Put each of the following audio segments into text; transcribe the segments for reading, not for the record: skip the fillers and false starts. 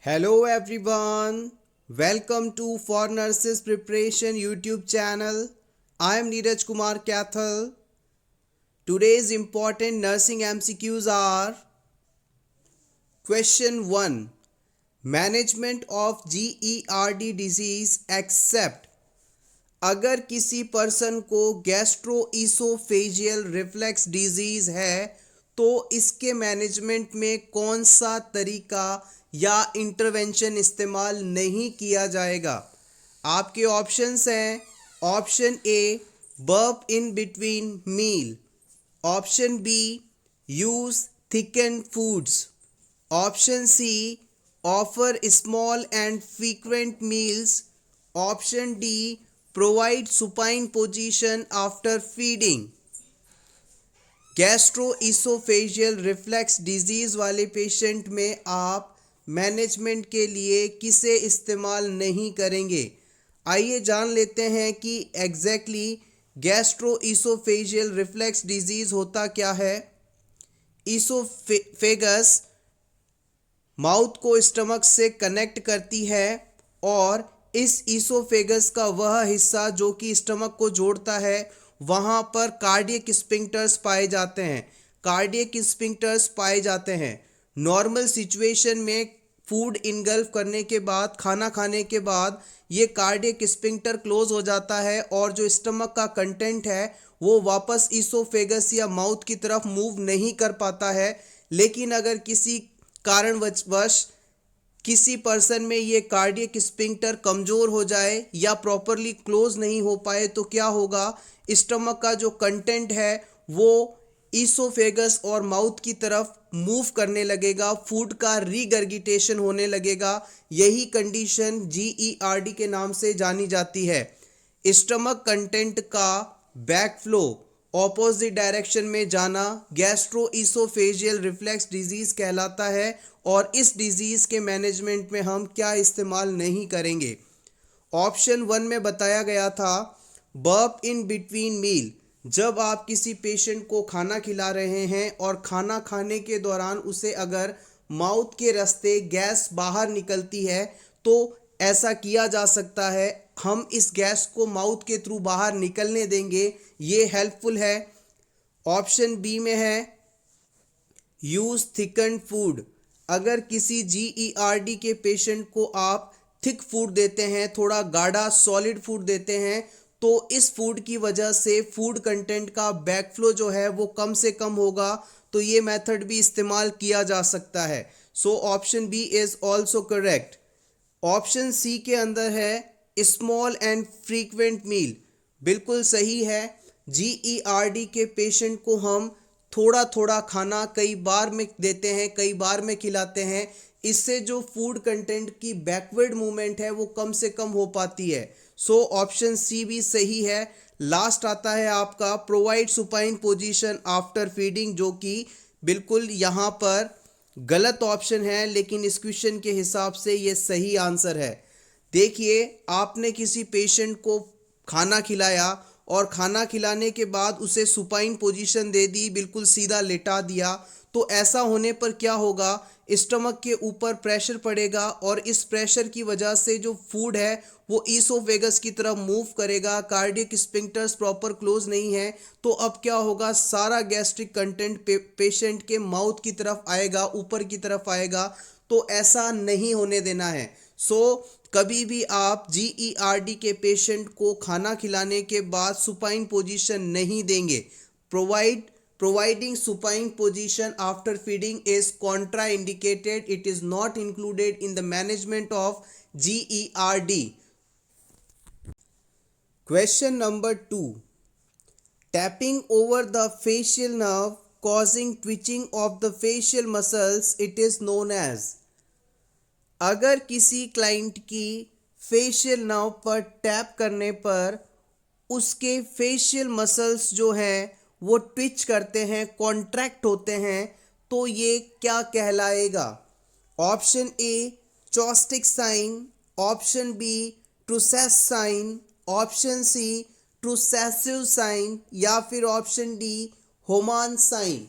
Hello everyone, welcome to For Nurses Preparation YouTube channel. I am Neeraj Kumar Kathal. Today's important nursing MCQs are: Question 1. Management of GERD disease except अगर किसी person को gastro-oesophageal reflex disease है तो इसके management में कौन सा तरीका या इंटरवेंशन इस्तेमाल नहीं किया जाएगा। आपके ऑप्शंस हैं: option A burp in between meal, option B use thicken foods, option C offer small and frequent meals, option D provide supine position after feeding. Gastroesophageal reflux disease वाले पेशेंट में आप management के लिए किसे इस्तेमाल नहीं करेंगे। आइए जान लेते हैं कि एग्जैक्टली गैस्ट्रोइसोफेजियल रिफ्लेक्स डिजीज़ होता क्या है। ईसोफेगस माउथ को स्टमक से कनेक्ट करती है और इस ईसोफेगस का वह हिस्सा जो कि स्टमक को जोड़ता है वहाँ पर कार्डियक स्फिंक्टर्स पाए जाते हैं। नॉर्मल सिचुएशन में फूड इनगल्फ करने के बाद, खाना खाने के बाद ये कार्डियक स्फिंक्टर क्लोज हो जाता है और जो स्टमक का कंटेंट है वो वापस ईसोफेगस या माउथ की तरफ मूव नहीं कर पाता है। लेकिन अगर किसी कारणवश किसी पर्सन में ये कार्डियक स्फिंक्टर कमज़ोर हो जाए या प्रॉपरली क्लोज नहीं हो पाए तो क्या होगा, स्टमक का जो कंटेंट है वो ईसोफेगस और माउथ की तरफ मूव करने लगेगा, फूड का रीगर्गिटेशन होने लगेगा। यही कंडीशन GERD के नाम से जानी जाती है। स्टमक कंटेंट का बैकफ्लो ऑपोजिट डायरेक्शन में जाना गैस्ट्रोइसोफेजियल रिफ्लेक्स डिजीज़ कहलाता है और इस डिजीज़ के मैनेजमेंट में हम क्या इस्तेमाल नहीं करेंगे। ऑप्शन 1 में बताया गया था बर्प इन बिटवीन मील। जब आप किसी पेशेंट को खाना खिला रहे हैं और खाना खाने के दौरान उसे अगर माउथ के रास्ते गैस बाहर निकलती है तो ऐसा किया जा सकता है, हम इस गैस को माउथ के थ्रू बाहर निकलने देंगे, ये हेल्पफुल है। ऑप्शन बी में है यूज थिकन फूड। अगर किसी GERD के पेशेंट को आप थिक फूड देते हैं, थोड़ा गाढ़ा सॉलिड फूड देते हैं, तो इस फूड की वजह से फूड कंटेंट का बैकफ्लो जो है वो कम से कम होगा, तो ये मेथड भी इस्तेमाल किया जा सकता है। So option B is also correct. Option C के अंदर है स्मॉल एंड फ्रीक्वेंट मील, बिल्कुल सही है। GERD के पेशेंट को हम थोड़ा थोड़ा खाना कई बार में देते हैं, कई बार में खिलाते हैं, इससे जो फूड कंटेंट की बैकवर्ड मूवमेंट है वो कम से कम हो पाती है। सो ऑप्शन सी भी सही है। लास्ट आता है आपका provide supine position after feeding, जो कि बिल्कुल यहाँ पर गलत ऑप्शन है, लेकिन इस क्वेश्चन के हिसाब से ये सही आंसर है। देखिए, आपने किसी पेशेंट को खाना खिलाया और खाना खिलाने के बाद उसे सुपाइन पोजीशन दे दी, बिल्कुल सीधा लेटा दिया, तो ऐसा होने पर क्या होगा, स्टमक के ऊपर प्रेशर पड़ेगा और इस प्रेशर की वजह से जो फूड है वो ईसोफेगस की तरफ मूव करेगा। कार्डियक स्फिंक्टर्स प्रॉपर क्लोज नहीं है, तो अब क्या होगा, सारा गैस्ट्रिक कंटेंट पेशेंट के माउथ की तरफ आएगा, ऊपर की तरफ आएगा, तो ऐसा नहीं होने देना है। कभी भी आप GERD के पेशेंट को खाना खिलाने के बाद सुपाइन पोजीशन नहीं देंगे। Providing supine position after feeding is contraindicated. It is not included in the management of GERD. Question number 2. Tapping over the facial nerve causing twitching of the facial muscles, it is known as. अगर किसी client की facial nerve पर tap करने पर उसके facial muscles जो हैं वो ट्विच करते हैं, कॉन्ट्रैक्ट होते हैं, तो ये क्या कहलाएगा। Option A Chvostek sign, option B Trousseau's sign, option C ट्रूसेसिव साइन या फिर option D Homans sign.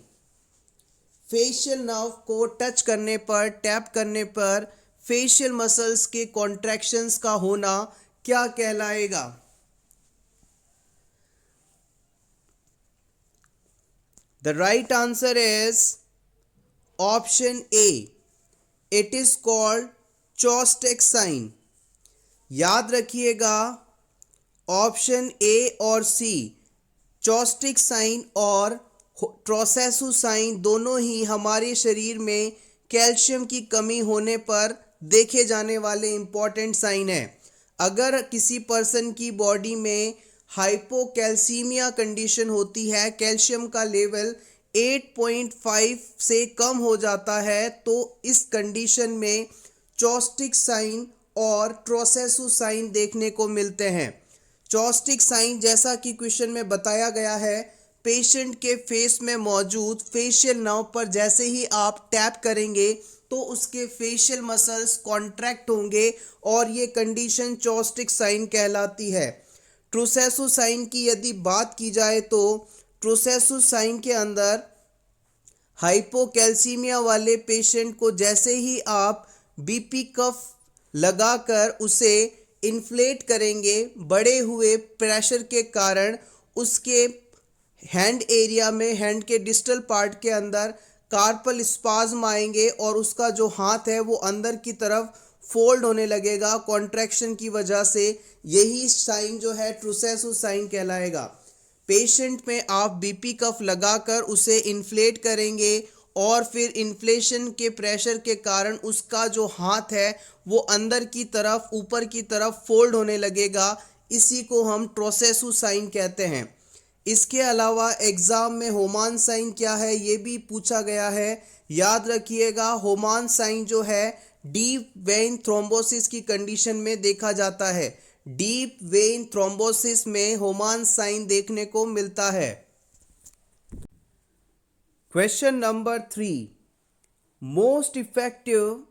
Facial nerve को टच करने पर, टैप करने पर फेशियल मसल्स के कॉन्ट्रैक्शंस का होना क्या कहलाएगा? The right answer is option A, it is called Chvostek sign. याद रखिएगा, ऑप्शन ए और सी, चॉस्टिक साइन और ट्रोसेसु साइन, दोनों ही हमारे शरीर में कैल्शियम की कमी होने पर देखे जाने वाले इंपॉर्टेंट साइन है। अगर किसी पर्सन की बॉडी में हाइपोकैल्सीमिया कंडीशन होती है, कैल्शियम का लेवल 8.5 से कम हो जाता है, तो इस कंडीशन में चॉस्टिक साइन और ट्रोसेसु साइन देखने को मिलते हैं। चॉस्टिक साइन, जैसा कि क्वेश्चन में बताया गया है, पेशेंट के फेस में मौजूद फेशियल नर्व पर जैसे ही आप टैप करेंगे तो उसके फेशियल मसल्स कॉन्ट्रैक्ट होंगे और ये कंडीशन चॉस्टिक साइन कहलाती है। ट्रोसेसु साइन की यदि बात की जाए तो ट्रोसेसु साइन के अंदर हाइपोकैल्सीमिया वाले पेशेंट को जैसे ही आप बीपी कफ लगाकर उसे इन्फ्लेट करेंगे, बढ़े हुए प्रेशर के कारण उसके हैंड एरिया में, हैंड के डिस्टल पार्ट के अंदर कार्पल स्पाज्म आएंगे और उसका जो हाथ है वो अंदर की तरफ फोल्ड होने लगेगा कॉन्ट्रैक्शन की वजह से। यही साइन जो है ट्रोसेसु साइन कहलाएगा। पेशेंट में आप बीपी कफ लगाकर उसे इन्फ्लेट करेंगे और फिर इन्फ्लेशन के प्रेशर के कारण उसका जो हाथ है वो अंदर की तरफ, ऊपर की तरफ फोल्ड होने लगेगा। इसी को हम ट्रोसेसु साइन कहते हैं। इसके अलावा एग्जाम में होमान साइन क्या है ये भी पूछा गया है। याद रखिएगा, होमान साइन जो है डीप वेन थ्रोम्बोसिस की कंडीशन में देखा जाता है। डीप वेन थ्रोम्बोसिस में होमान साइन देखने को मिलता है। Question number 3, most effective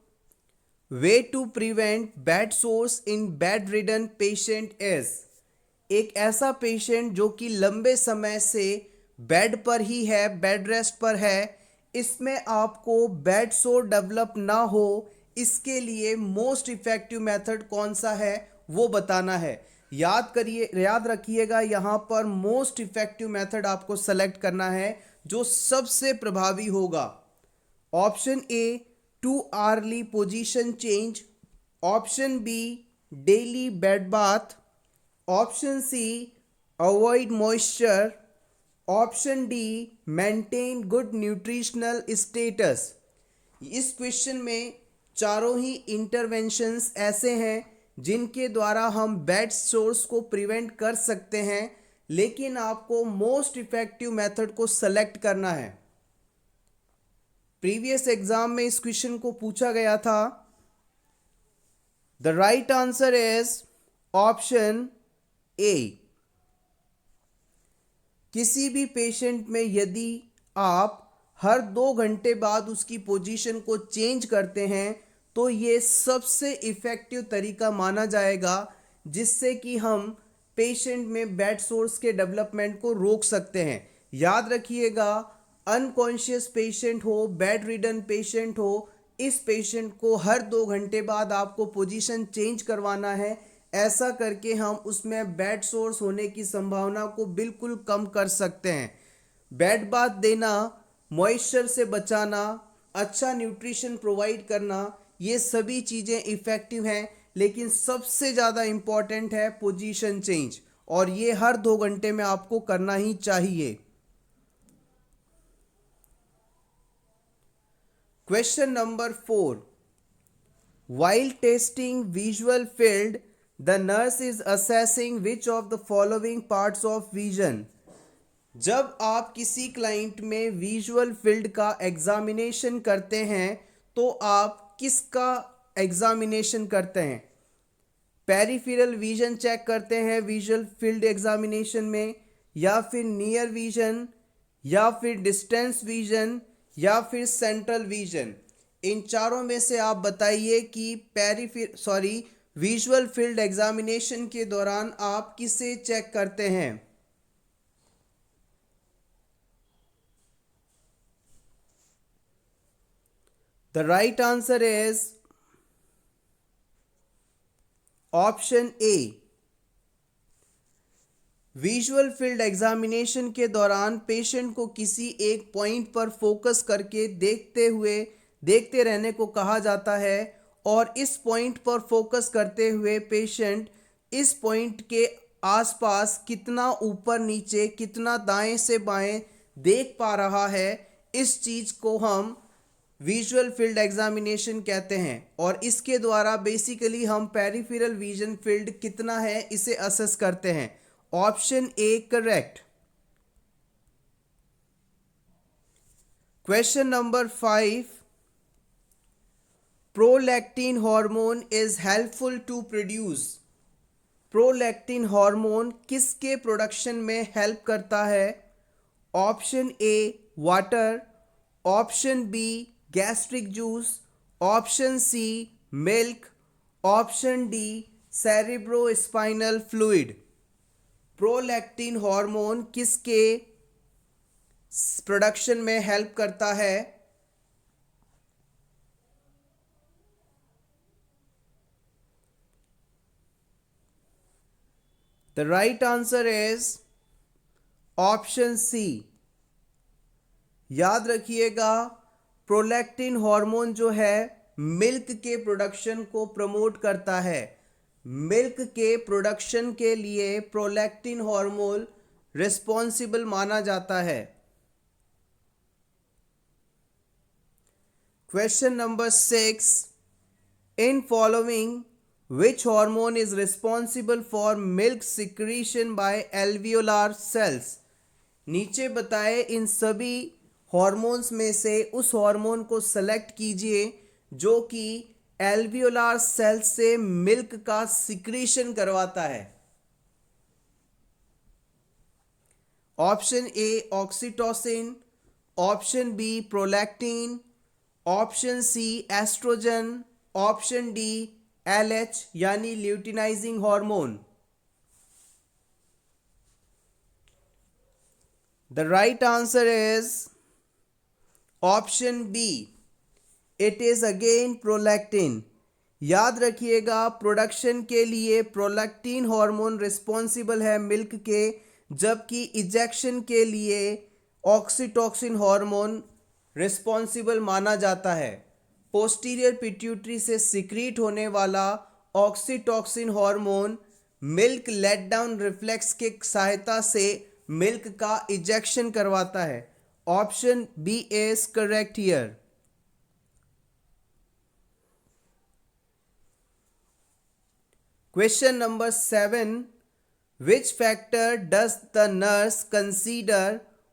way to prevent bed sores in bedridden patient is. एक ऐसा पेशेंट जो कि लंबे समय से बेड पर ही है, बेड रेस्ट पर है, इसमें आपको बेड सोर डेवलप ना हो, इसके लिए मोस्ट इफेक्टिव मेथड कौन सा है वो बताना है। याद रखिएगा, यहाँ पर मोस्ट इफेक्टिव मेथड आपको सेलेक्ट करना है जो सबसे प्रभावी होगा। Option A, 2 hourly position change. Option B, daily bed bath. Option C, avoid moisture. Option D, maintain good nutritional status. इस क्वेश्चन में चारों ही इंटरवेंशंस ऐसे हैं जिनके द्वारा हम बेड सोर्स को प्रिवेंट कर सकते हैं, लेकिन आपको मोस्ट इफेक्टिव मेथड को सेलेक्ट करना है। प्रीवियस एग्जाम में इस क्वेश्चन को पूछा गया था। The right answer is option ए। किसी भी पेशेंट में यदि आप हर 2 घंटे बाद उसकी पोजीशन को चेंज करते हैं तो ये सबसे इफ़ेक्टिव तरीका माना जाएगा जिससे कि हम पेशेंट में बेड सोर्स के डेवलपमेंट को रोक सकते हैं। याद रखिएगा, अनकॉन्शियस पेशेंट हो, बेड रिडन पेशेंट हो, इस पेशेंट को हर 2 घंटे बाद आपको पोजीशन चेंज करवाना है। ऐसा करके हम उसमें बेड सोर्स होने की संभावना को बिल्कुल कम कर सकते हैं। बेड बाथ देना, मॉइस्चर से बचाना, अच्छा न्यूट्रिशन प्रोवाइड करना, ये सभी चीज़ें इफ़ेक्टिव हैं, लेकिन सबसे ज़्यादा इम्पॉर्टेंट है पोजीशन चेंज, और ये हर 2 घंटे में आपको करना ही चाहिए। Question number 4, while testing visual field the nurse is assessing which of the following parts of vision। जब आप किसी क्लाइंट में विजुअल फील्ड का एग्जामिनेशन करते हैं तो आप किसका एग्जामिनेशन करते हैं? पेरिफेरल विजन चेक करते हैं विजुअल फील्ड एग्जामिनेशन में, या फिर नियर विजन, या फिर डिस्टेंस विजन, या फिर सेंट्रल विजन? इन चारों में से आप बताइए कि विजुअल फील्ड एग्जामिनेशन के दौरान आप किसे चेक करते हैं? The right answer is option A, visual field examination के दौरान पेशेंट को किसी एक पॉइंट पर फोकस करके देखते रहने को कहा जाता है और इस पॉइंट पर फोकस करते हुए पेशेंट इस पॉइंट के आसपास कितना ऊपर नीचे कितना दाएं से बाएं देख पा रहा है, इस चीज को हम विजुअल फील्ड एग्जामिनेशन कहते हैं और इसके द्वारा बेसिकली हम पेरिफेरल विजन फील्ड कितना है इसे असेस करते हैं। Option A correct. Question number 5, prolactin hormone is helpful to produce. Prolactin hormone किसके प्रोडक्शन में हेल्प करता है? Option A water, option B gastric juice, option C milk, option D cerebrospinal fluid. Prolactin hormone किसके production में help करता है? The right answer is option C. याद रखिएगा, प्रोलैक्टिन हार्मोन जो है मिल्क के प्रोडक्शन को प्रमोट करता है। मिल्क के प्रोडक्शन के लिए प्रोलैक्टिन हार्मोन रिस्पॉन्सिबल माना जाता है। Question number 6, in following which hormone is responsible for milk secretion by alveolar cells? नीचे बताए इन सभी हॉर्मोन्स में से उस हार्मोन को सेलेक्ट कीजिए जो कि एल्वियोलार सेल से मिल्क का सिक्रीशन करवाता है। Option A oxytocin, option B prolactin, option C oestrogen, option D LH यानी luteinising hormone. The right answer is option B, it is again prolactin. याद रखिएगा, प्रोडक्शन के लिए प्रोलैक्टिन हार्मोन रिस्पॉन्सिबल है मिल्क के, जबकि इजेक्शन के लिए ऑक्सीटोसिन हार्मोन रिस्पॉन्सिबल माना जाता है। पोस्टीरियर पिट्यूटरी से सिक्रीट होने वाला oxytocin hormone milk let down reflex के सहायता से मिल्क का इजेक्शन करवाता है। Option B is correct here. Question number 7, which factor does the nurse consider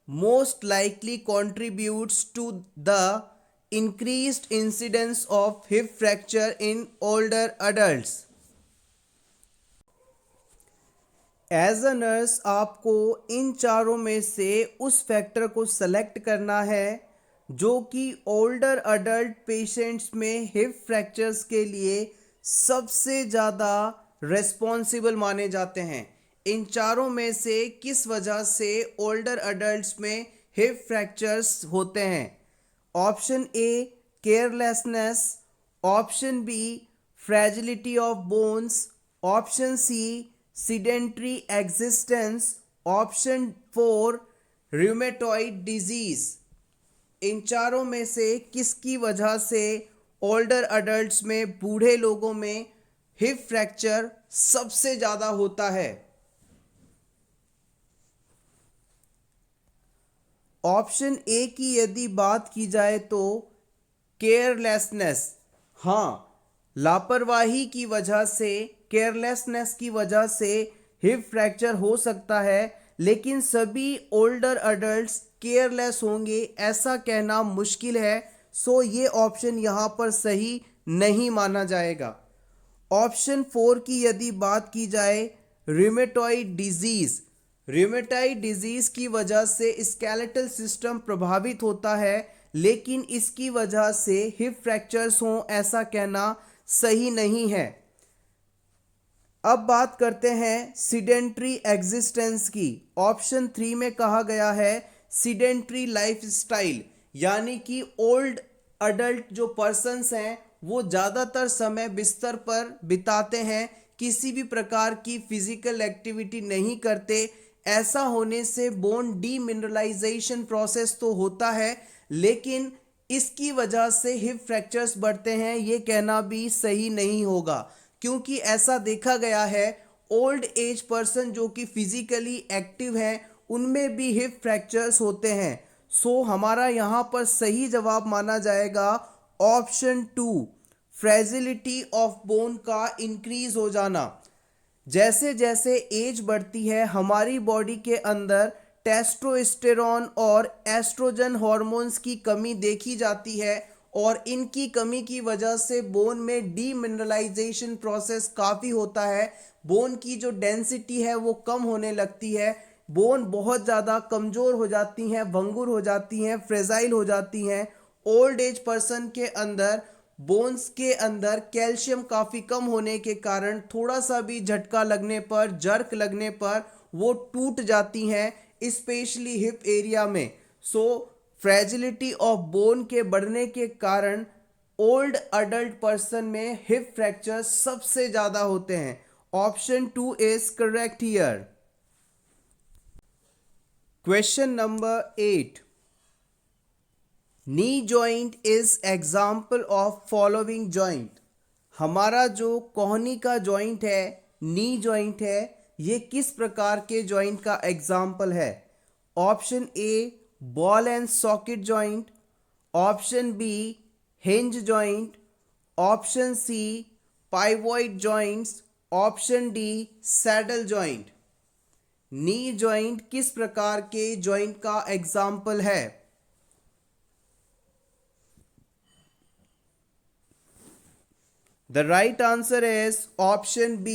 most likely contributes to the increased incidence of hip fracture in older adults? As a nurse आपको इन चारों में से उस factor को select करना है जो कि ओल्डर अडल्ट पेशेंट्स में हिप फ्रैक्चर्स के लिए सबसे ज़्यादा रेस्पॉन्सिबल माने जाते हैं। इन चारों में से किस वजह से ओल्डर अडल्ट्स में हिप फ्रैक्चर्स होते हैं? Option A carelessness, option B fragility of bones, option C sedentary existence, option 4 rheumatoid disease. इन चारों में से किसकी वजह से ओल्डर अडल्ट्स में, बूढ़े लोगों में हिप फ्रैक्चर सबसे ज़्यादा होता है? ऑप्शन ए की यदि बात की जाए तो केयरलेसनेस, हाँ, लापरवाही की वजह से, केयरलेसनेस की वजह से हिप फ्रैक्चर हो सकता है, लेकिन सभी ओल्डर अडल्ट्स केयरलेस होंगे ऐसा कहना मुश्किल है। सो ये ऑप्शन यहाँ पर सही नहीं माना जाएगा। ऑप्शन 4 की यदि बात की जाए रूमेटॉइड डिजीज़, रूमेटॉइड डिजीज़ की वजह से स्केलेटल सिस्टम प्रभावित होता है, लेकिन इसकी वजह से हिप फ्रैक्चर्स हों ऐसा कहना सही नहीं है। अब बात करते हैं सीडेंट्री एग्जिस्टेंस की। ऑप्शन 3 में कहा गया है सीडेंट्री लाइफस्टाइल, यानी कि ओल्ड अडल्ट जो पर्सन्स हैं वो ज़्यादातर समय बिस्तर पर बिताते हैं। किसी भी प्रकार की फिजिकल एक्टिविटी नहीं करते, ऐसा होने से बोन डीमिनरलाइजेशन प्रोसेस तो होता है, लेकिन इसकी वजह से हिप फ्रैक्चर्स बढ़ते हैं, ये कहना भी सही नहीं होगा। क्योंकि ऐसा देखा गया है ओल्ड एज पर्सन जो कि फिजिकली एक्टिव हैं उनमें भी हिप फ्रैक्चर्स होते हैं। सो हमारा यहाँ पर सही जवाब माना जाएगा ऑप्शन 2, फ्रेजिलिटी ऑफ बोन का इंक्रीज हो जाना। जैसे जैसे एज बढ़ती है हमारी बॉडी के अंदर टेस्टोस्टेरोन और एस्ट्रोजन हार्मोन्स की कमी देखी जाती है, और इनकी कमी की वजह से बोन में डीमिनरलाइजेशन प्रोसेस काफ़ी होता है। बोन की जो डेंसिटी है वो कम होने लगती है, बोन बहुत ज़्यादा कमज़ोर हो जाती हैं, भंगुर हो जाती हैं, फ्रेजाइल हो जाती हैं। ओल्ड एज पर्सन के अंदर बोन्स के अंदर कैल्शियम काफ़ी कम होने के कारण थोड़ा सा भी झटका लगने पर, जर्क लगने पर वो टूट जाती हैं, स्पेशली हिप एरिया में। सो फ्रेजिलिटी ऑफ बोन के बढ़ने के कारण ओल्ड अडल्ट पर्सन में हिप फ्रैक्चर सबसे ज़्यादा होते हैं। Option 2 is correct here. Question number 8, knee joint is example of following joint. हमारा जो कोहनी का जॉइंट है, नी जॉइंट है, ये किस प्रकार के जॉइंट का एग्जाम्पल है? Option A ball and socket joint, option B hinge joint, option C pivot joints, option D saddle joint. Knee joint किस प्रकार के जॉइंट का एग्जाम्पल है? The right answer is option B.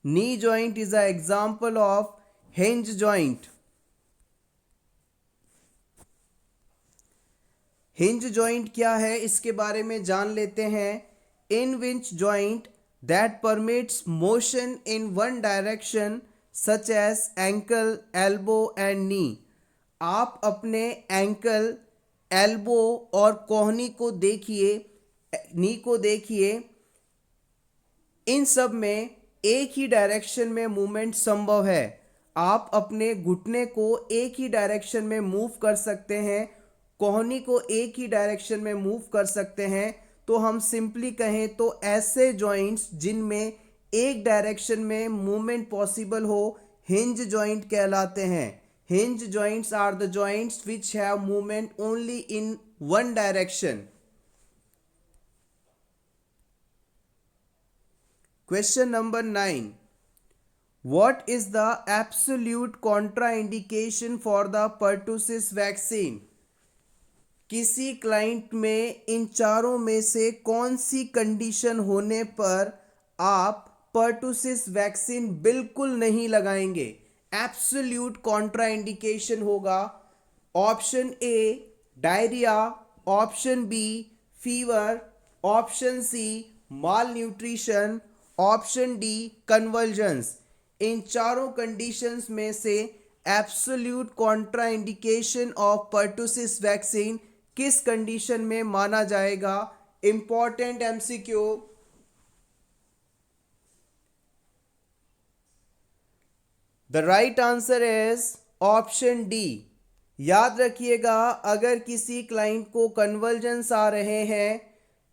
Knee joint is an example of hinge joint. Hinge joint क्या है इसके बारे में जान लेते हैं। In which joint that permits motion in one direction such as ankle, elbow and knee. आप अपने एंकल, एल्बो और कोहनी को देखिए, नी को देखिए, इन सब में एक ही डायरेक्शन में मूवमेंट संभव है। आप अपने घुटने को एक ही डायरेक्शन में मूव कर सकते हैं, कोहनी को एक ही डायरेक्शन में मूव कर सकते हैं। तो हम सिंपली कहें तो ऐसे जॉइंट्स जिनमें एक डायरेक्शन में मूवमेंट पॉसिबल हो हिंज जॉइंट कहलाते हैं। Hinge joints are the joints which have movement only in one direction. Question number 9. What is the absolute contraindication for the pertussis vaccine? किसी क्लाइंट में इन चारों में से कौन सी कंडीशन होने पर आप परटूसिस वैक्सीन बिल्कुल नहीं लगाएंगे? एब्सोल्यूट कॉन्ट्राइंडिकेशन होगा। Option A diarrhoea, option B fever, option C malnutrition, option D convulsions. इन चारों कंडीशंस में से absolute contraindication of pertussis vaccine किस कंडीशन में माना जाएगा? Important MCQ. The right answer is option D. याद रखिएगा, अगर किसी क्लाइंट को कन्वर्जन्स आ रहे हैं,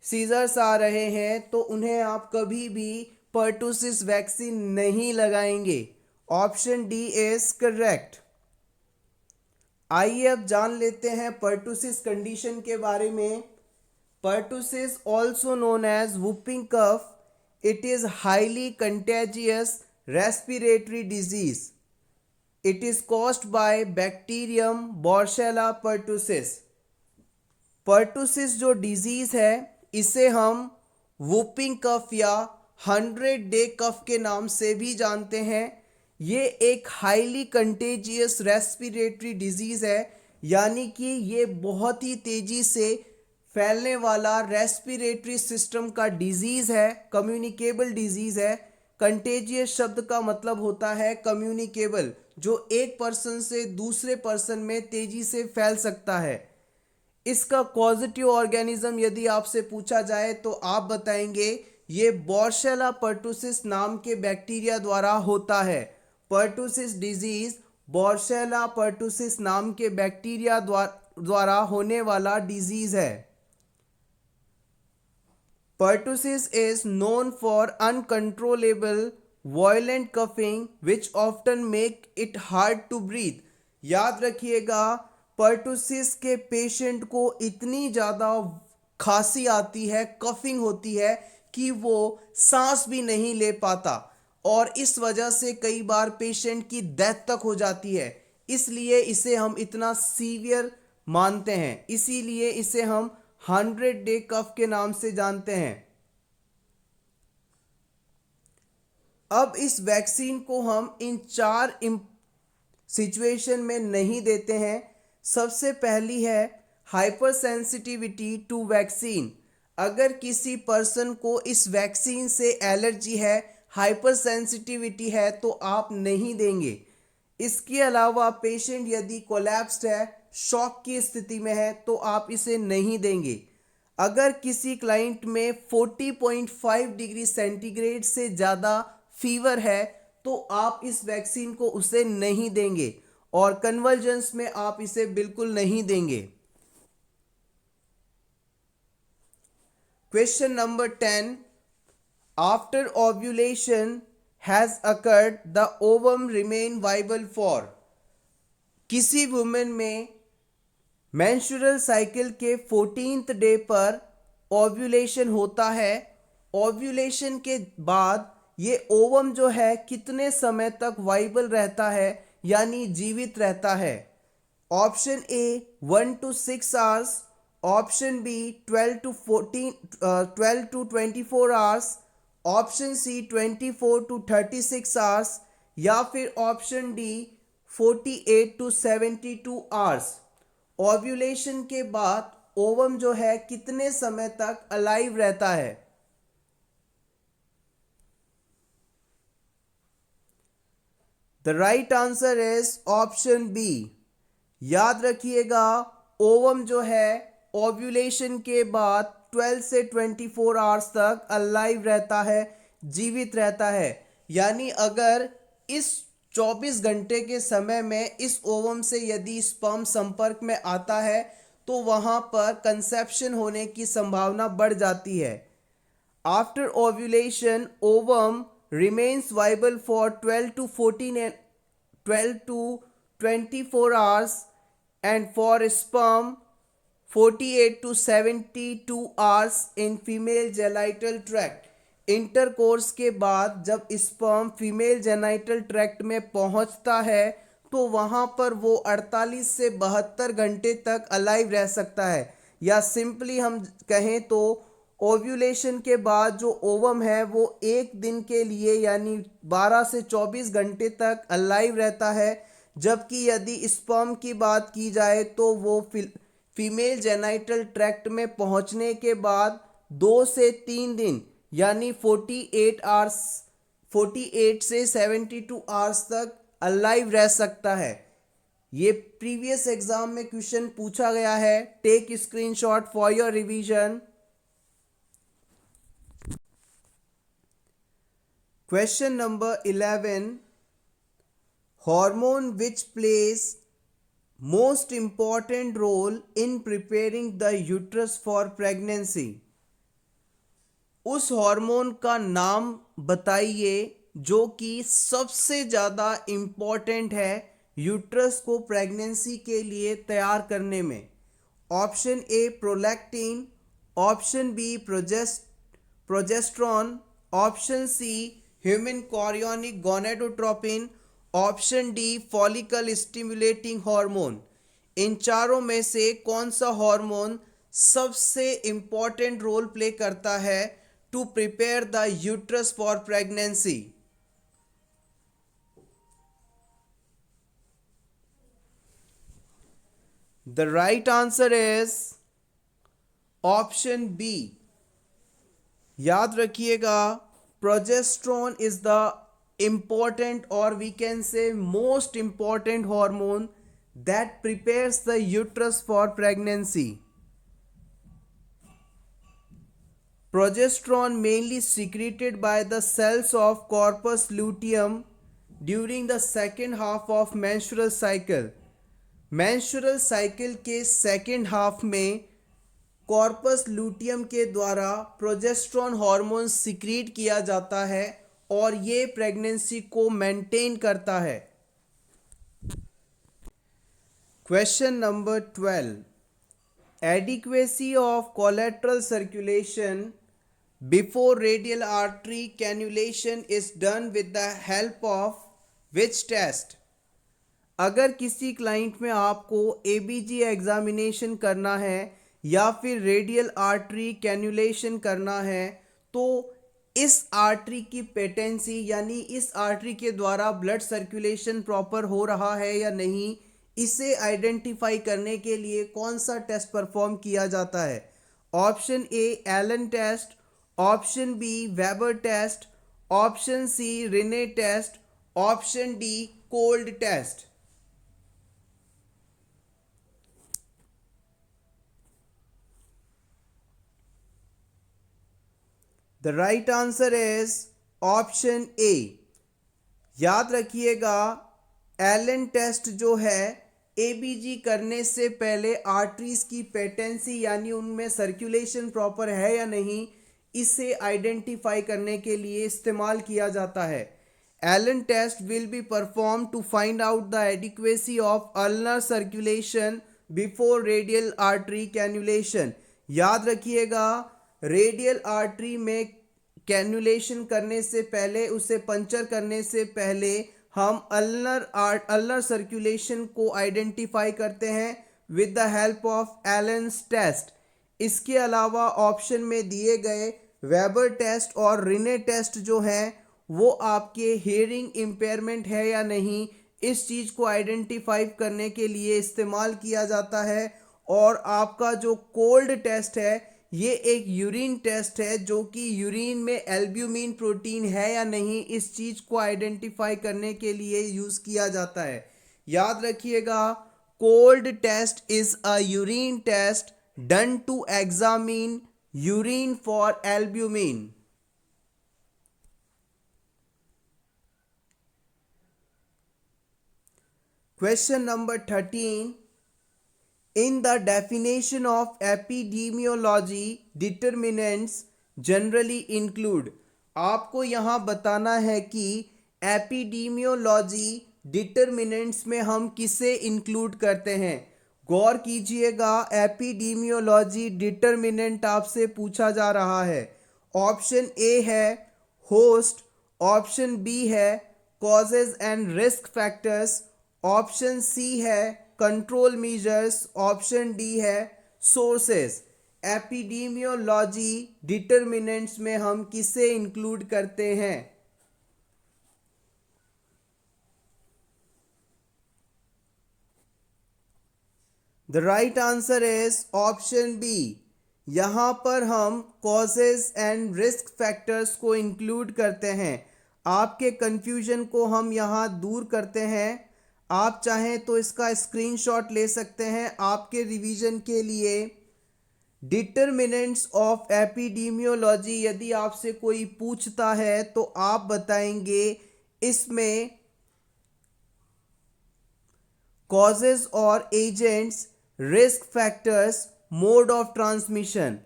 सीजर्स आ रहे हैं, तो उन्हें आप कभी भी परटूसिस वैक्सीन नहीं लगाएंगे। Option D is correct. आइए अब जान लेते हैं परटूसिस कंडीशन के बारे में। Pertussis also known as whooping cough, it is highly contagious respiratory disease. It is caused by bacterium Borrelia pertussis. Pertussis जो डिजीज है इसे हम वुपिंग कफ या 100-day कफ के नाम से भी जानते हैं। ये एक हाईली कंटेजियस रेस्पिरेटरी डिजीज है, यानी कि ये बहुत ही तेजी से फैलने वाला रेस्पिरेटरी सिस्टम का डिजीज है, कम्युनिकेबल डिजीज है। कंटेजियस शब्द का मतलब होता है कम्युनिकेबल, जो एक पर्सन से दूसरे पर्सन में तेजी से फैल सकता है। इसका कॉजेटिव ऑर्गेनिज्म यदि आपसे पूछा जाए तो आप बताएंगे ये बॉर्शेला पर्टुसिस नाम के बैक्टीरिया द्वारा होता है। पर्टुसिस डिजीज बॉर्शेला पर्टुसिस नाम के बैक्टीरिया द्वारा होने वाला डिजीज है। Pertussis is known for uncontrollable violent coughing which often make it hard to breathe। याद रखिएगा पर्टुसिस के पेशेंट को इतनी ज़्यादा खांसी आती है, कफिंग होती है कि वो सांस भी नहीं ले पाता और इस वजह से कई बार पेशेंट की डेथ तक हो जाती है। इसलिए इसे हम इतना सीवियर मानते हैं, इसीलिए इसे हम 100 डे कफ के नाम से जानते हैं। अब इस वैक्सीन को हम इन 4 सिचुएशन में नहीं देते हैं। सबसे पहली है हाइपर सेंसिटिविटी टू वैक्सीन। अगर किसी पर्सन को इस वैक्सीन से एलर्जी है, हाइपर सेंसिटिविटी है, तो आप नहीं देंगे। इसके अलावा पेशेंट यदि कोलैप्स्ड है, शॉक की स्थिति में है, तो आप इसे नहीं देंगे। अगर किसी क्लाइंट में 40.5 डिग्री सेंटीग्रेड से ज़्यादा फीवर है तो आप इस वैक्सीन को उसे नहीं देंगे और कन्वर्जेंस में आप इसे बिल्कुल नहीं देंगे। Question number 10, after ovulation has occurred the ovum remain viable for. किसी वुमेन में मेंस्ट्रुअल साइकिल के 14th डे पर ओव्यूलेशन होता है। ओव्यूलेशन के बाद ये ओवम जो है कितने समय तक वाइबल रहता है, यानी जीवित रहता है। Option A 1 to 6 hours, option B 12 to 24 hours, option C 24 to 36 hours या फिर option D 48 to 72 hours. Ovulation के बाद ओवम जो है कितने समय तक अलाइव रहता है? The right answer is option B. याद रखिएगा ओवम जो है ओव्यूलेशन के बाद 12 से 24 आवर्स तक अलाइव रहता है, जीवित रहता है। यानी अगर इस 24 घंटे के समय में इस ओवम से यदि स्पर्म संपर्क में आता है तो वहाँ पर कंसेप्शन होने की संभावना बढ़ जाती है। After ovulation ovum remains viable for 12 to 24 hours and for sperm 48 to 72 hours in female genital tract। Intercourse के बाद जब स्पर्म फीमेल जेनाइटल ट्रैक्ट में पहुंचता है तो वहां पर वो 48 से 72 घंटे तक अलाइव रह सकता है। या सिंपली हम कहें तो ओव्यूलेशन के बाद जो ओवम है वो एक दिन के लिए यानी 12 से 24 घंटे तक अलाइव रहता है। जबकि यदि स्पर्म की बात की जाए तो वो फीमेल जेनाइटल ट्रैक्ट में पहुंचने के बाद 2 से 3 दिन यानी 48 से 72 आवर्स तक अलाइव रह सकता है। ये प्रीवियस एग्जाम में क्वेश्चन पूछा गया है। Take screenshot for your revision. Question number 11, hormone which plays most important role in preparing the uterus for pregnancy. उस हार्मोन का नाम बताइए जो कि सबसे ज़्यादा इम्पॉर्टेंट है यूट्रस को प्रेगनेंसी के लिए तैयार करने में। Option A prolactin, option B progesterone, option C human chorionic gonadotropin, option D follicle stimulating hormone. इन चारों में से कौन सा हार्मोन सबसे इम्पॉर्टेंट रोल प्ले करता है to prepare the uterus for pregnancy? The right answer is option B. याद रखिएगा progesterone is the important or we can say most important hormone that prepares the uterus for pregnancy। progesterone mainly secreted by the cells of corpus luteum during the second half of menstrual cycle. menstrual cycle के second half में corpus luteum के द्वारा progesterone hormone secrete किया जाता है और ये pregnancy को मेंटेन करता है। Question number 12, adequacy of collateral circulation before radial artery cannulation is done with the help of which test. अगर किसी क्लाइंट में आपको एबीजी एग्जामिनेशन करना है या फिर रेडियल आर्टरी कैन्युलेशन करना है तो इस आर्टरी की पेटेंसी यानी इस आर्टरी के द्वारा ब्लड सर्कुलेशन प्रॉपर हो रहा है या नहीं, इसे आइडेंटिफाई करने के लिए कौन सा टेस्ट परफॉर्म किया जाता है। Option A Allen test, option B Weber test, option C Rinne test, option D cold test. The right answer is option A. याद रखिएगा, एलन टेस्ट जो है एबीजी करने से पहले आर्टरीज की पेटेंसी यानी उनमें सर्कुलेशन प्रॉपर है या नहीं, इसे आइडेंटिफाई करने के लिए इस्तेमाल किया जाता है। Allen test will be perform to find out the adequacy of ulnar circulation before radial artery cannulation. याद रखिएगा, रेडियल आर्टरी में कैन्युलेशन करने से पहले, उसे पंचर करने से पहले हम अल्नर सर्कुलेशन को आइडेंटिफाई करते हैं with the help of Allen's test. इसके अलावा ऑप्शन में दिए गए वेबर टेस्ट और रिने टेस्ट जो हैं वो आपके हियरिंग इम्पेयरमेंट है या नहीं, इस चीज़ को आइडेंटिफाई करने के लिए इस्तेमाल किया जाता है। और आपका जो कोल्ड टेस्ट है ये एक यूरिन टेस्ट है जो कि यूरिन में एल्ब्यूमिन प्रोटीन है या नहीं, इस चीज़ को आइडेंटिफाई करने के लिए यूज़ किया जाता है। याद रखिएगा, cold test is a urine test done to examine urine for albumin. Question number 13, in the definition of epidemiology determinants generally include। आपको यहाँ बताना है कि एपिडीमियोलॉजी डिटर्मिनेंट्स में हम किसे इंक्लूड करते हैं। गौर कीजिएगा, एपिडीमियोलॉजी डिटर्मिनेंट आपसे पूछा जा रहा है। ऑप्शन ए है होस्ट, ऑप्शन बी है causes and risk factors, option C है कंट्रोल मेजर्स, ऑप्शन डी है सोर्सेस। एपिडीमियोलॉजी डिटर्मिनेंट्स में हम किसे इंक्लूड करते हैं। The right answer is option B. यहाँ पर हम कॉजेज एंड रिस्क फैक्टर्स को इंक्लूड करते हैं। आपके कंफ्यूजन को हम यहाँ दूर करते हैं। आप चाहें तो इसका स्क्रीनशॉट ले सकते हैं आपके रिवीजन के लिए। डिटर्मिनेंट्स ऑफ एपिडीमियोलॉजी यदि आपसे कोई पूछता है तो आप बताएंगे इसमें कॉजेज और agents, risk factors, mode of transmission.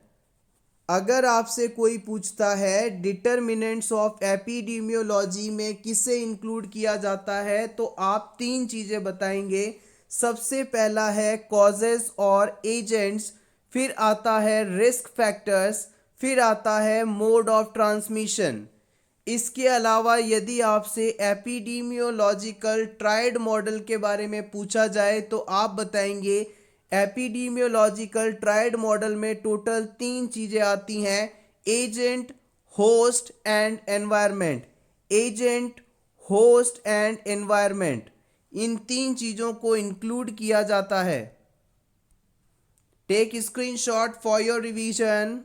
अगर आपसे कोई पूछता है डिटर्मिनेंट्स ऑफ एपिडीमियोलॉजी में किसे इंक्लूड किया जाता है तो आप तीन चीज़ें बताएंगे। सबसे पहला है कॉजेज और एजेंट्स, फिर आता है रिस्क फैक्टर्स, फिर आता है मोड ऑफ ट्रांसमिशन। इसके अलावा यदि आपसे एपिडीमियोलॉजिकल ट्रायड मॉडल के बारे में पूछा जाए तो आप बताएंगे एपिडीमियोलॉजिकल ट्रायड मॉडल में टोटल तीन चीज़ें आती हैं, agent, host and environment. Agent, host and environment, इन तीन चीज़ों को इंक्लूड किया जाता है। Take screenshot for your revision.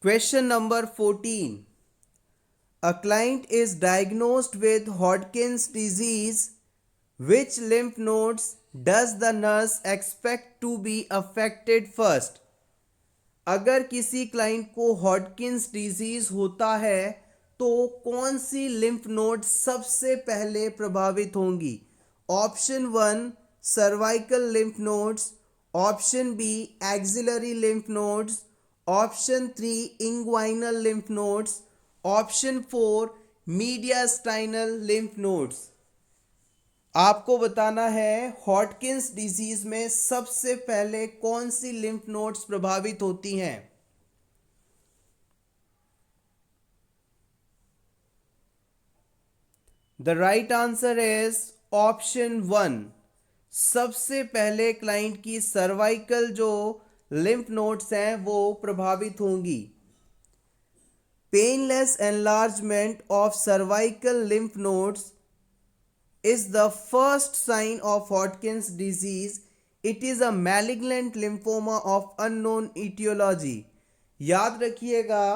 Question number 14, A client is diagnosed with Hodgkin's disease. Which lymph nodes does the nurse expect to be affected first? अगर किसी client को हॉडकिंस डिजीज होता है तो कौन सी लिम्फ नोड सबसे पहले प्रभावित होंगी? Option 1 cervical lymph nodes, option B axillary lymph nodes, option 3 inguinal lymph nodes, option 4 mediastinal lymph nodes. आपको बताना है हॉटकिंस डिजीज में सबसे पहले कौन सी लिम्फ नोड्स प्रभावित होती हैं। The right answer is option 1। सबसे पहले क्लाइंट की सर्वाइकल जो लिम्फ नोड्स हैं वो प्रभावित होंगी। Painless enlargement of cervical lymph nodes is the first sign of Hodgkin's disease. It is a malignant lymphoma of unknown etiology. याद रखिएगा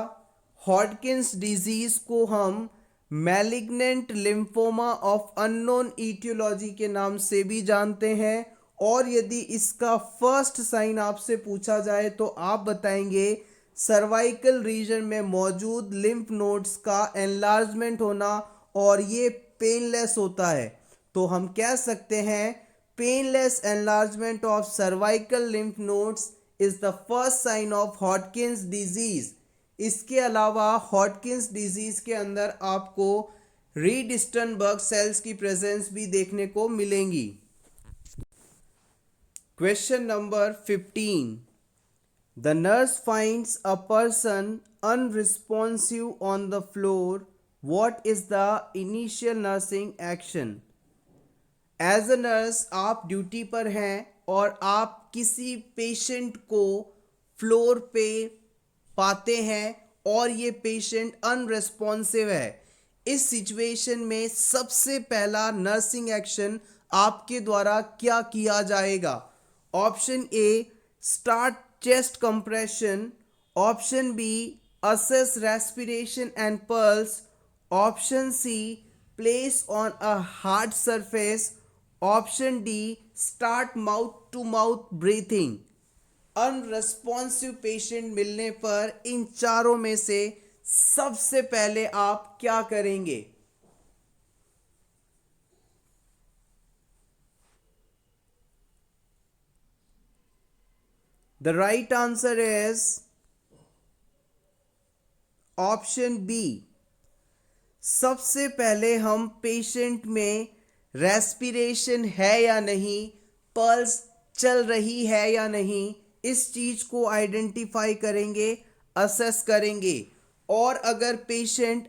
हॉडकिंस डिजीज को हम malignant lymphoma of unknown aetiology के नाम से भी जानते हैं। और यदि इसका फर्स्ट साइन आपसे पूछा जाए तो आप बताएंगे सर्वाइकल रीजन में मौजूद लिम्फ नोड्स का एनलार्जमेंट होना और ये पेनलेस होता है। तो हम कह सकते हैं painless enlargement of cervical lymph nodes is the first sign of Hodgkin's disease. इसके अलावा हॉडकिंस डिजीज के अंदर आपको रीडिस्टनबर्ग सेल्स की प्रेजेंस भी देखने को मिलेंगी। Question number 15। The nurse finds a person unresponsive on the floor. What is the initial nursing action? As a nurse आप ड्यूटी पर हैं और आप किसी पेशेंट को फ्लोर पे पाते हैं और ये पेशेंट अनरेस्पॉन्सिव है। इस सिचुएशन में सबसे पहला नर्सिंग एक्शन आपके द्वारा क्या किया जाएगा? Option A start chest compression, option B assess respiration and pulse, option C place on a hard surface, option D start mouth to mouth breathing. Unresponsive patient मिलने पर इन चारों में से सबसे पहले आप क्या करेंगे? The right answer is option B. सबसे पहले हम पेशेंट में रेस्पिरेशन है या नहीं, पल्स चल रही है या नहीं, इस चीज को आइडेंटिफाई करेंगे, असेस करेंगे। और अगर पेशेंट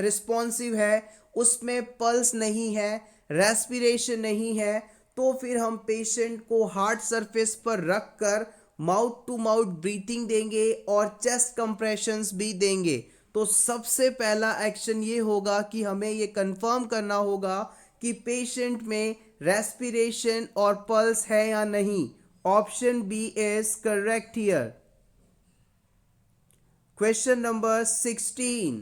रिस्पॉन्सिव है, उसमें पल्स नहीं है, रेस्पिरेशन नहीं है, तो फिर हम पेशेंट को हार्ड सरफेस पर रख कर माउथ टू माउथ ब्रीथिंग देंगे और चेस्ट कंप्रेशंस भी देंगे। तो सबसे पहला एक्शन ये होगा कि हमें ये कंफर्म करना होगा कि पेशेंट में रेस्पिरेशन और पल्स है या नहीं। Option B is correct here. Question number 16।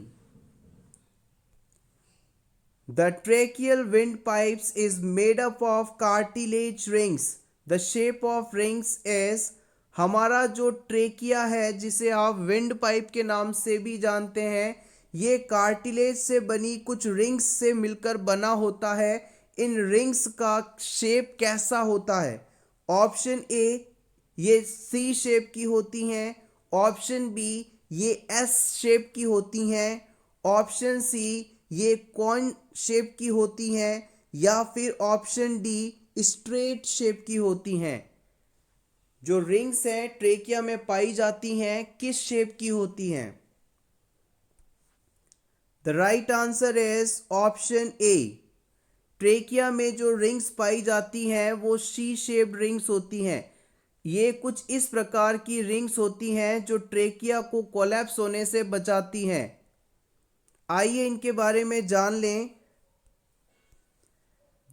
The tracheal windpipes is made up of cartilage rings. The shape of rings is, हमारा जो ट्रेकिया है जिसे आप विंड पाइप के नाम से भी जानते हैं, ये कार्टिलेज से बनी कुछ रिंग्स से मिलकर बना होता है। इन रिंग्स का शेप कैसा होता है? ऑप्शन ए ये सी शेप की होती हैं, ऑप्शन बी ये एस शेप की होती हैं, ऑप्शन सी ये कॉइन शेप की होती हैं, या फिर ऑप्शन डी स्ट्रेट शेप की होती हैं। जो रिंग्स हैं ट्रेकिया में पाई जाती हैं किस शेप की होती हैं? The right answer is option A. Trachea में जो रिंग्स पाई जाती हैं वो सी शेप्ड रिंग्स होती हैं। ये कुछ इस प्रकार की रिंग्स होती हैं जो ट्रेकिया को कोलैप्स होने से बचाती हैं। आइए इनके बारे में जान लें।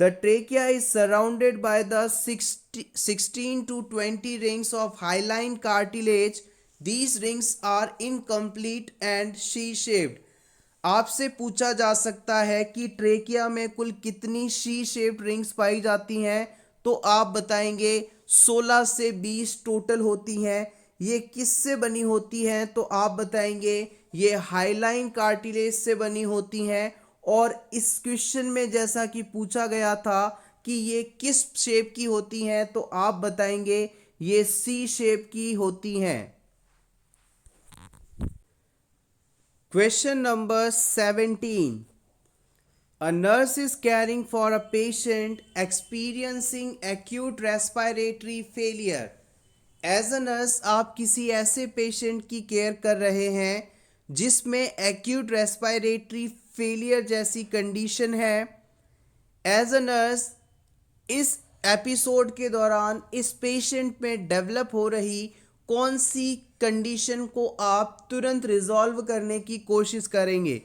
The trachea is surrounded by the 16 to 20 rings of hyaline cartilage. These rings are incomplete and C-shaped. आपसे पूछा जा सकता है कि ट्रेकिया में कुल कितनी सी शेप्ड रिंग्स पाई जाती हैं, तो आप बताएंगे 16 से 20 टोटल होती हैं। ये किससे बनी होती हैं, तो आप बताएंगे ये हाइलाइन कार्टिलेज से बनी होती हैं। और इस क्वेश्चन में जैसा कि पूछा गया था कि ये किस शेप की होती हैं, तो आप बताएंगे ये सी शेप की होती हैं। Question number 17. A nurse is caring for a patient experiencing acute respiratory failure. As a nurse, आप किसी ऐसे पेशेंट की केयर कर रहे हैं जिसमें acute respiratory failure जैसी कंडीशन है। As a nurse, इस एपिसोड के दौरान इस पेशेंट में डेवलप हो रही कौन सी कंडीशन को आप तुरंत रिजॉल्व करने की कोशिश करेंगे?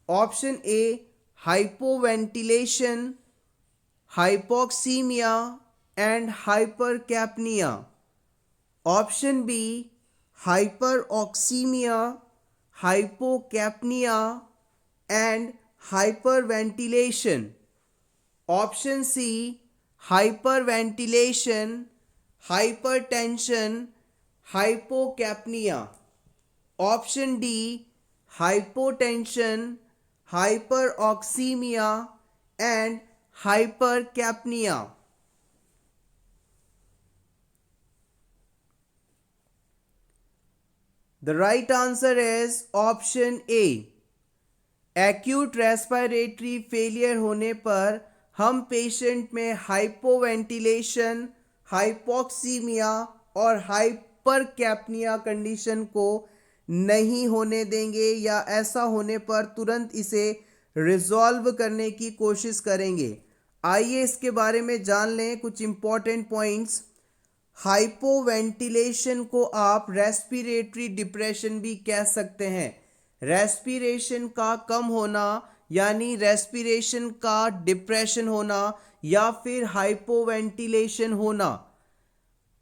Option A hypoventilation, hypoxaemia and hypercapnia. Option B hyperoxaemia, hypocapnia and hyperventilation. Option C hyperventilation, hypertension, hypocapnia. Option D hypotension, hyperoxaemia and hypercapnia. The right answer is option A. Acute respiratory failure होने पर हम patient में hypoventilation, hypoxaemia और हाइपरकैप्निया condition को नहीं होने देंगे, या ऐसा होने पर तुरंत इसे रिजॉल्व करने की कोशिश करेंगे। आइए इसके बारे में जान लें कुछ इंपॉर्टेंट पॉइंट्स। हाइपोवेंटिलेशन को आप रेस्पिरेटरी डिप्रेशन भी कह सकते हैं। रेस्पिरेशन का कम होना यानी रेस्पिरेशन का डिप्रेशन होना या फिर हाइपोवेंटिलेशन होना।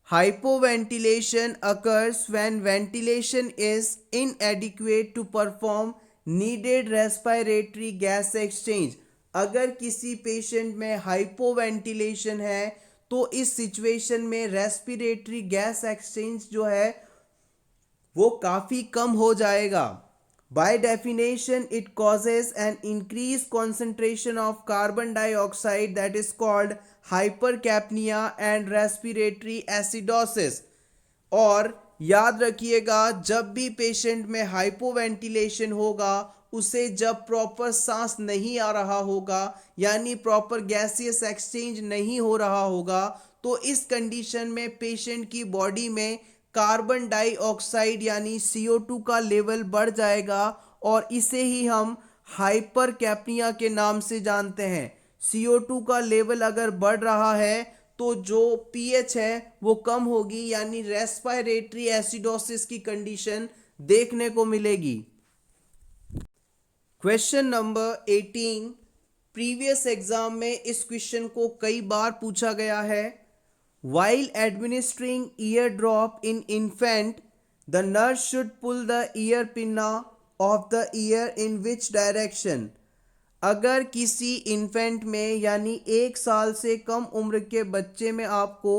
Hypoventilation occurs when ventilation is inadequate to perform needed respiratory gas exchange. अगर किसी पेशेंट में हाइपोवेंटिलेशन है तो इस सिचुएशन में रेस्पिरेटरी गैस एक्सचेंज जो है वो काफ़ी कम हो जाएगा। By definition, it causes an increased concentration of carbon dioxide that is called hypercapnia and respiratory acidosis. और याद रखिएगा, जब भी पेशेंट में हाइपोवेंटिलेशन होगा उसे जब प्रॉपर सांस नहीं आ रहा होगा यानी प्रॉपर गैसियस एक्सचेंज नहीं हो रहा होगा, तो इस कंडीशन में पेशेंट की बॉडी में कार्बन डाइऑक्साइड यानी CO2 का लेवल बढ़ जाएगा और इसे ही हम हाइपरकैप्निया के नाम से जानते हैं। CO2 का लेवल अगर बढ़ रहा है तो जो pH है वो कम होगी यानी रेस्पिरेटरी एसिडोसिस की कंडीशन देखने को मिलेगी। क्वेश्चन नंबर 18, प्रीवियस एग्जाम में इस क्वेश्चन को कई बार पूछा गया है। While administering ear drop in infant, the nurse should pull the ear pinna of the ear in which direction? अगर किसी इन्फेंट में यानी 1 साल से कम उम्र के बच्चे में आपको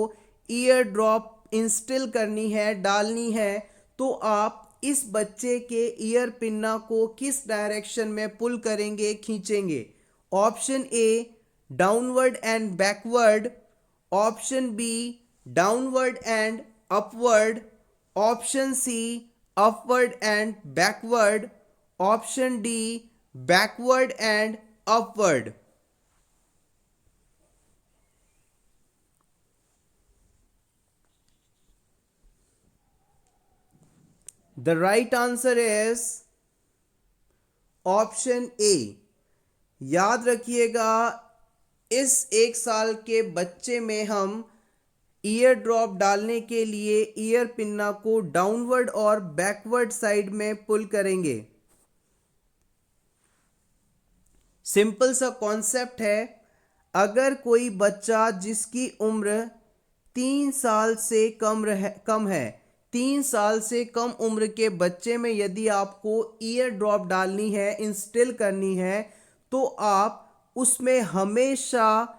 ईयर ड्रॉप इंस्टिल करनी है, डालनी है, तो आप इस बच्चे के ईयर पिन्ना को किस डायरेक्शन में पुल करेंगे, खींचेंगे? Option A downward and backward, option B downward and upward, option C upward and backward, option D backward and upward. The right answer is option A. याद रखिएगा, इस 1 साल के बच्चे में हम ईयर ड्रॉप डालने के लिए ईयर पिन्ना को डाउनवर्ड और बैकवर्ड साइड में पुल करेंगे। सिंपल सा कॉन्सेप्ट है। अगर कोई बच्चा जिसकी उम्र 3 साल से कम है 3 साल से कम उम्र के बच्चे में यदि आपको ईयर ड्रॉप डालनी है, इंस्टिल करनी है, तो आप उसमें हमेशा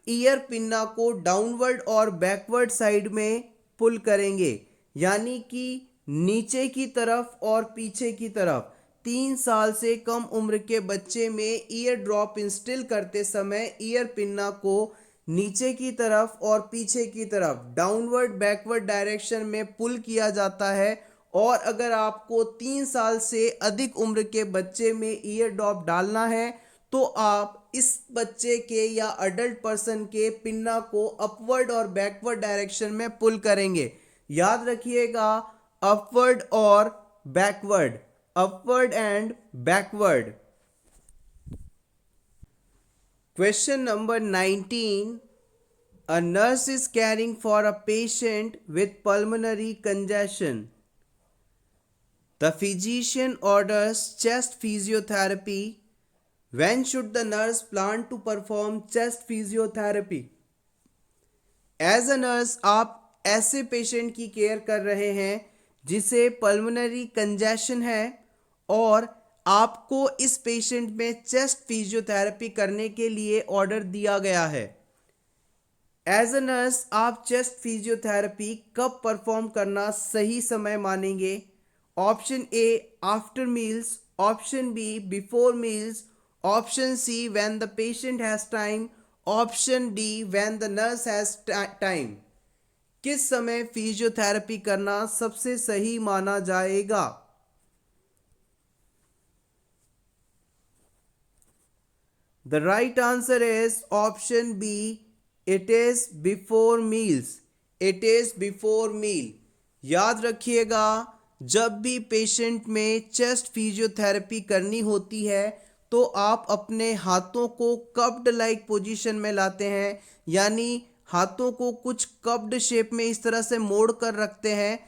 ईयर पिन्ना को डाउनवर्ड और बैकवर्ड साइड में पुल करेंगे, यानी कि नीचे की तरफ और पीछे की तरफ। 3 साल से कम उम्र के बच्चे में ईयर ड्रॉप इंस्टिल करते समय ईयर पिन्ना को नीचे की तरफ और पीछे की तरफ डाउनवर्ड बैकवर्ड डायरेक्शन में पुल किया जाता है। और अगर आपको 3 साल से अधिक उम्र के बच्चे में ईयर ड्रॉप डालना है तो आप इस बच्चे के या अडल्ट पर्सन के पिन्ना को अपवर्ड और बैकवर्ड डायरेक्शन में पुल करेंगे। याद रखिएगा, अपवर्ड और backward, upward and backward. Question number 19. A nurse is caring for a patient with pulmonary congestion. The physician orders chest physiotherapy. When should the nurse plan to perform chest physiotherapy? As a nurse, आप ऐसे patient की care कर रहे हैं जिसे pulmonary congestion है और आपको इस पेशेंट में चेस्ट फिजियोथेरेपी करने के लिए ऑर्डर दिया गया है। एज अ नर्स आप चेस्ट फिजियोथेरेपी कब परफॉर्म करना सही समय मानेंगे? Option A after meals, option B before meals, option C when the patient has time, option D when the nurse has time. किस समय फिजियोथेरेपी करना सबसे सही माना जाएगा? The right answer is option B. It is before meals. It is before meal. याद रखिएगा, जब भी पेशेंट में चेस्ट फिजियोथेरेपी करनी होती है तो आप अपने हाथों को कप्ड लाइक पोजीशन में लाते हैं, यानी हाथों को कुछ कप्ड शेप में इस तरह से मोड़ कर रखते हैं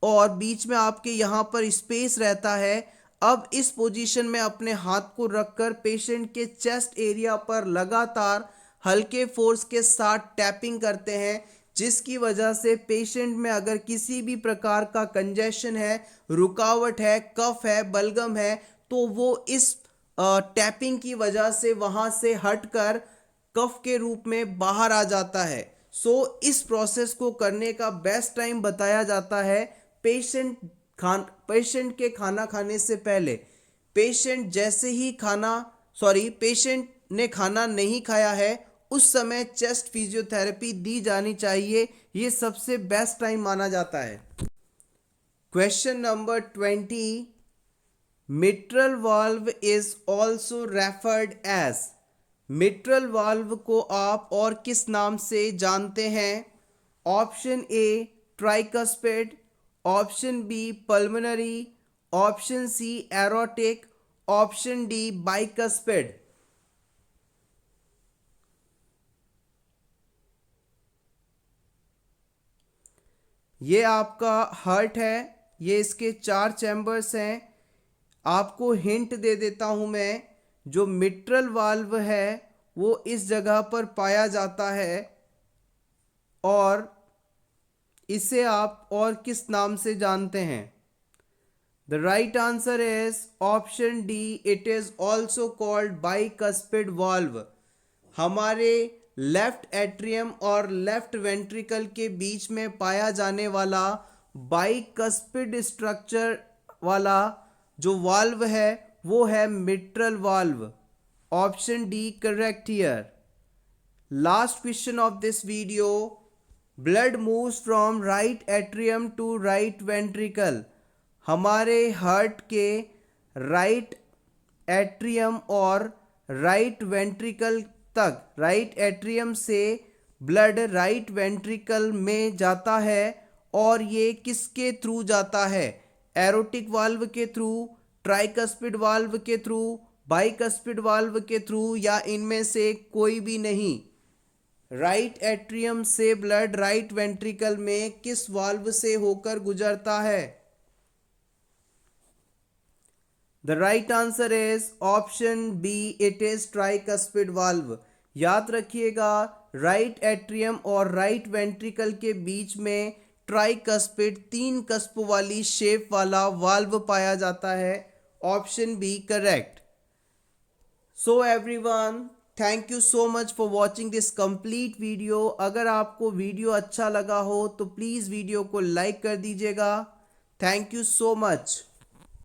और बीच में आपके यहाँ पर स्पेस रहता है। अब इस पोजीशन में अपने हाथ को रखकर पेशेंट के चेस्ट एरिया पर लगातार हल्के फोर्स के साथ टैपिंग करते हैं, जिसकी वजह से पेशेंट में अगर किसी भी प्रकार का कंजेशन है, रुकावट है, कफ है, बलगम है, तो वो इस टैपिंग की वजह से वहाँ से हटकर कफ के रूप में बाहर आ जाता है। इस प्रोसेस को करने का बेस्ट टाइम बताया जाता है पेशेंट के खाना खाने से पहले। पेशेंट ने खाना नहीं खाया है उस समय चेस्ट फिजियोथेरेपी दी जानी चाहिए, ये सबसे बेस्ट टाइम माना जाता है। Question number 20. Mitral valve is also referred as. Mitral valve को आप और किस नाम से जानते हैं? Option A tricuspid, option B pulmonary, option C aortic, option D bicuspid. ये आपका हार्ट है, ये इसके 4 चैम्बर्स हैं। आपको हिंट दे देता हूं मैं, जो मिट्रल वाल्व है वो इस जगह पर पाया जाता है और इसे आप और किस नाम से जानते हैं? The right answer is option D, it is also called bicuspid valve. हमारे लेफ्ट एट्रियम और लेफ्ट वेंट्रिकल के बीच में पाया जाने वाला बाइकस्पिड स्ट्रक्चर वाला जो वाल्व है वो है mitral valve. Option D correct here. Last question of this video. Blood moves from right atrium to right ventricle. हमारे हार्ट के राइट एट्रियम और राइट वेंट्रिकल तक, राइट एट्रियम से ब्लड राइट वेंट्रिकल में जाता है और ये किसके थ्रू जाता है? एरोटिक वाल्व के थ्रू, ट्राइकस्पिड वाल्व के थ्रू, बाइकस्पिड वाल्व के थ्रू, या इनमें से कोई भी नहीं। राइट एट्रियम से ब्लड राइट वेंट्रिकल में किस वाल्व से होकर गुजरता है? The right answer is option B, it is tricuspid valve. याद रखिएगा, राइट एट्रियम और राइट वेंट्रिकल के बीच में ट्राइकस्पिड 3 कस्प वाली शेप वाला वाल्व पाया जाता है। Option B correct. So everyone, thank you so much for watching this complete video. अगर आपको वीडियो अच्छा लगा हो तो प्लीज़ वीडियो को लाइक कर दीजिएगा। Thank you so much.